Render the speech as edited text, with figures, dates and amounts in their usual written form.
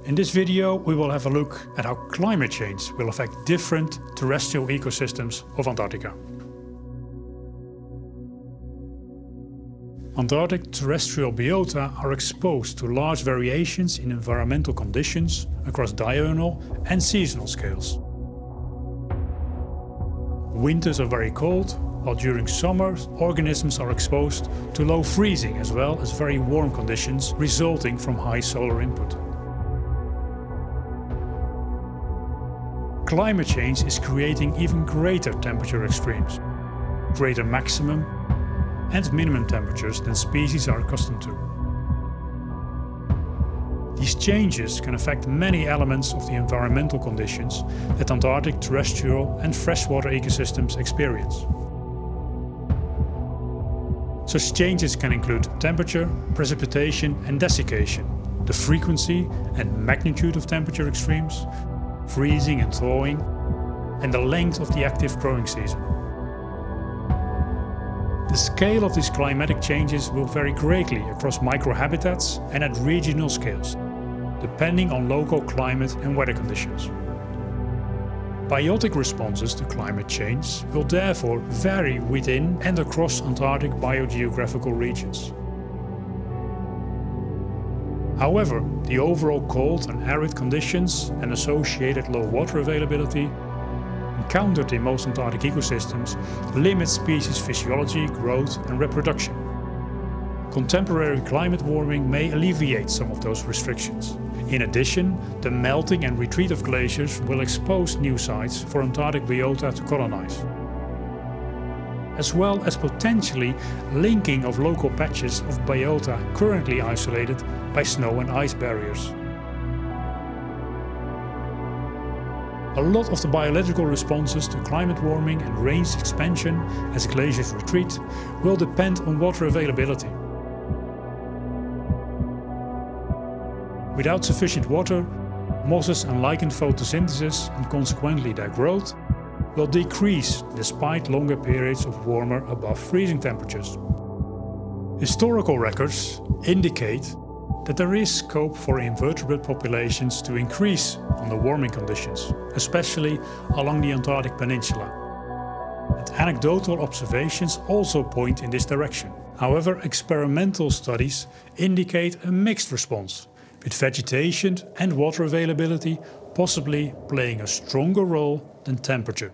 In this video we will have a look at how climate change will affect different terrestrial ecosystems of Antarctica. Antarctic terrestrial biota are exposed to large variations in environmental conditions across diurnal and seasonal scales. Winters are very cold, while during summer organisms are exposed to low freezing as well as very warm conditions resulting from high solar input. Climate change is creating even greater temperature extremes, greater maximum and minimum temperatures than species are accustomed to. These changes can affect many elements of the environmental conditions that Antarctic terrestrial and freshwater ecosystems experience. Such changes can include temperature, precipitation and desiccation, the frequency and magnitude of temperature extremes, freezing and thawing, and the length of the active growing season. The scale of these climatic changes will vary greatly across microhabitats and at regional scales, depending on local climate and weather conditions. Biotic responses to climate change will therefore vary within and across Antarctic biogeographical regions. However, the overall cold and arid conditions and associated low water availability encountered in most Antarctic ecosystems limit species physiology, growth and reproduction. Contemporary climate warming may alleviate some of those restrictions. In addition, the melting and retreat of glaciers will expose new sites for Antarctic biota to colonize, as well as potentially linking of local patches of biota currently isolated by snow and ice barriers. A lot of the biological responses to climate warming and range expansion as glaciers retreat will depend on water availability. Without sufficient water, mosses and lichen photosynthesis and consequently their growth will decrease despite longer periods of warmer above freezing temperatures. Historical records indicate that there is scope for invertebrate populations to increase under warming conditions, especially along the Antarctic Peninsula. And anecdotal observations also point in this direction. However, experimental studies indicate a mixed response, with vegetation and water availability possibly playing a stronger role than temperature.